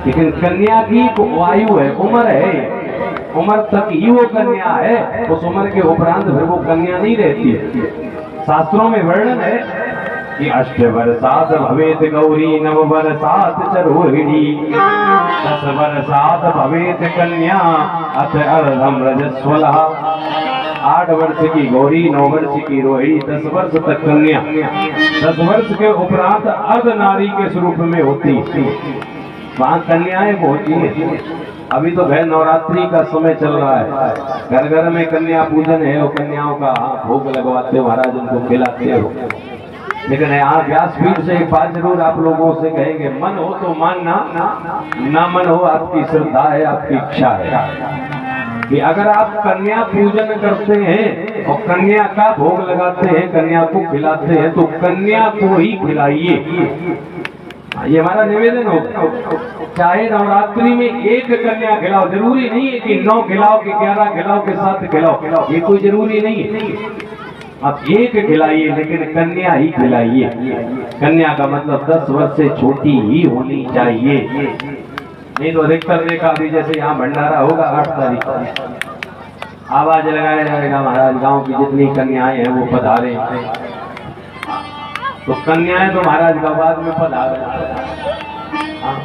लेकिन कन्या की आयु है, उम्र है, उम्र तक ही वो कन्या है। उस उम्र के उपरांत फिर वो कन्या नहीं रहती। शास्त्रों में वर्णन है कि 8 वर्षात भवेत गौरी, 9 वर्षात च रोहिणी, 10 वर्षात भवेत कन्या, अथ अर्धम रजस्वला। 8 वर्ष की गौरी, 9 वर्ष की रोहिणी, 10 वर्ष तक कन्या। 10 वर्ष के उपरांत अर्ध नारी के स्वरूप में होती, वहां कन्याएं पहुंची है। अभी तो घर नवरात्रि का समय चल रहा है, घर घर में कन्या पूजन है, और कन्याओं का भोग लगवाते हो महाराज, उनको खिलाते हो। लेकिन यहाँ व्यासपीठ से एक बात जरूर आप लोगों से कहेंगे, मन हो तो मानना, ना मन हो आपकी श्रद्धा है, आपकी इच्छा है कि अगर आप कन्या पूजन करते हैं और कन्या का भोग लगाते हैं, कन्या को खिलाते हैं, तो कन्या को ही खिलाइए। ये हमारा निवेदन हो। चाहे नवरात्रि में एक कन्या खिलाओ, जरूरी नहीं है कि 9 खिलाओ कि 11 खिलाओ कि 7 खिलाओ, ये कोई जरूरी नहीं है। आप एक खिलाइए, लेकिन कन्या ही खिलाइए। कन्या का मतलब 10 वर्ष से छोटी ही होनी चाहिए। नहीं तो अधिकतर देखा, अभी जैसे यहाँ भंडारा होगा 8 तारीख को, आवाज लगाया जाएगा महाराज गांव की जितनी कन्याएं हैं वो पधारे। तो कन्याएं तो महाराज का बाद में पधारे,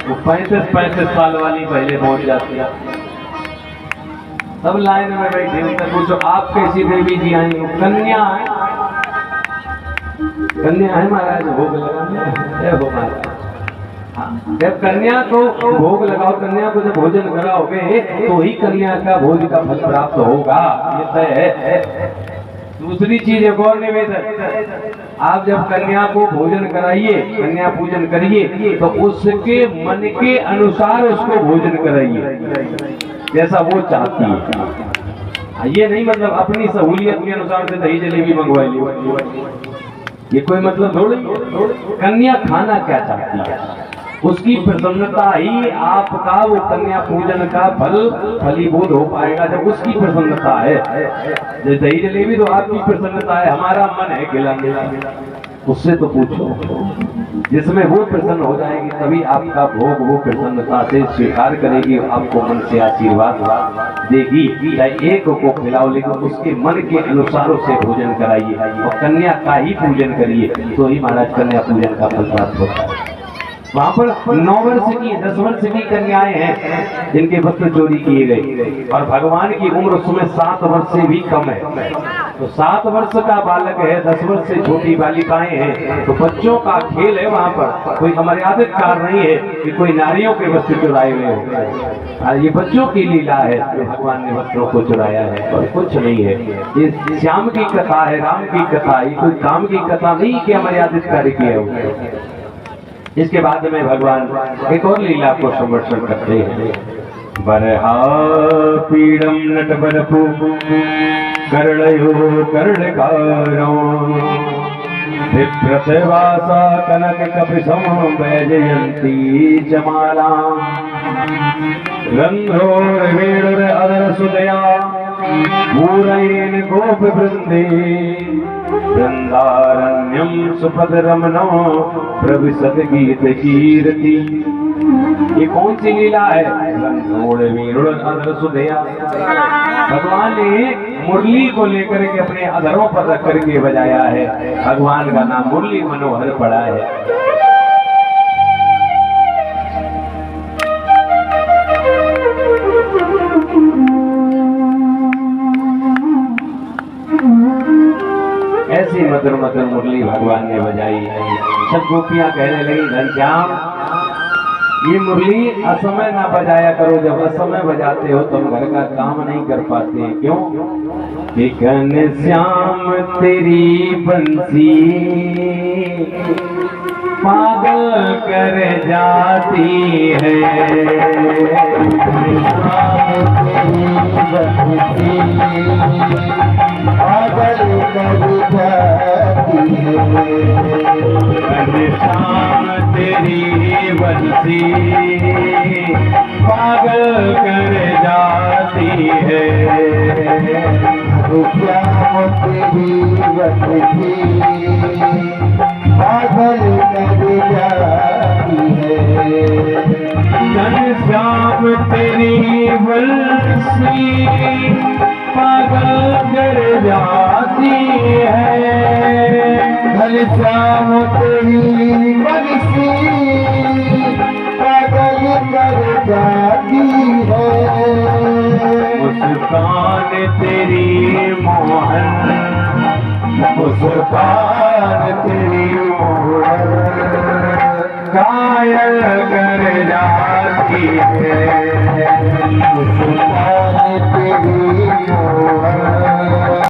वो 35 साल वाली पहले पहुंच जाती है। सब लाइन में बैठे, उनसे पूछो आप कैसी देवी जी आई? कन्या है, कन्या है महाराज, भोग लगाने। जब कन्या को भोग लगाओ, कन्या को जब भोजन कराओगे तो ही कन्या का भोज का फल प्राप्त होगा, ये तय है। दूसरी चीज एक और निवेदन, आप जब कन्या को भोजन कराइए, कन्या पूजन करिए, तो उसके मन के अनुसार उसको भोजन कराइए जैसा वो चाहती है। ये नहीं मतलब अपनी सहूलियत के अनुसार से दही जलेबी मंगवा ली, ये कोई मतलब थोड़ी। कन्या खाना क्या चाहती है, उसकी प्रसन्नता ही आपका वो कन्या पूजन का फल फलीभूत हो पाएगा जब उसकी प्रसन्नता है। जैसे दही जलेबी तो आपकी प्रसन्नता है, हमारा मन है खिलाने, उससे तो पूछो। जिसमें वो प्रसन्न हो जाएगी तभी आपका भोग वो प्रसन्नता से स्वीकार करेगी, आपको मन से आशीर्वाद देगी। चाहे एक को खिलाओ, लेकिन उसके मन के अनुसार से भोजन कराइए और कन्या का ही पूजन करिए, तो ही महाराज कन्या पूजन का फल प्राप्त होता है। वहाँ पर 9 वर्ष की 10 वर्ष की कन्याएं हैं जिनके वस्त्र चोरी किए गए, और भगवान की उम्र उसमें 7 वर्ष से भी कम है। तो 7 वर्ष का बालक है, 10 वर्ष से छोटी बालिकाएं हैं, तो बच्चों का खेल है। वहाँ पर कोई अमर्यादित कार्य नहीं है कि कोई नारियों के वस्त्र चुराए हुए हो। ये बच्चों की लीला है जो भगवान ने वस्त्रों को चुराया है, और कुछ नहीं है। ये श्याम की कथा है, राम की कथा, ये कोई काम की कथा नहीं कि अमर्यादित कार्य किया हो। इसके बाद में भगवान एक और लीला को संवर्षण करते हैं। बरहा पीड़म नट बरपु कर्णयो कर्णकारो, विप्रतवासा कनक कपिसम वैजयंती जमाला, रंध्रोर्वेणुर अदर सुदया पूरयेन गोप वृंदे, वृंदारण्यम सुपद रमनो प्रविशत गीत कीर्ति। ये कौन सी लीला है? भगवान ने मुरली को लेकर के अपने अधरों पर रख करके बजाया है। भगवान का नाम मुरली मनोहर पड़ा है। ऐसी मधुर मधुर मुरली भगवान ने बजाई। सब गोपियां कहने लगी, घनश्याम ये मुरली असमय ना बजाया करो, जब असमय बजाते हो तुम घर का काम नहीं कर पाते। क्यों? कि घनश्याम तेरी बंसी पागल कर जाती है, पागल कर जाती है। घनश्याम तेरी बंसी पागल कर जाती है, घनश्याम तेरी बंसी पागल कर जाती है। तेरी बंसी पागल कर जाती है। घनश्याम तेरी बंसी पागल कर जाती है। मुस्कान तेरी मोहन, मुस्कान तेरी मोहन घायल कर जाती है। मुस्कान तेरी मोहन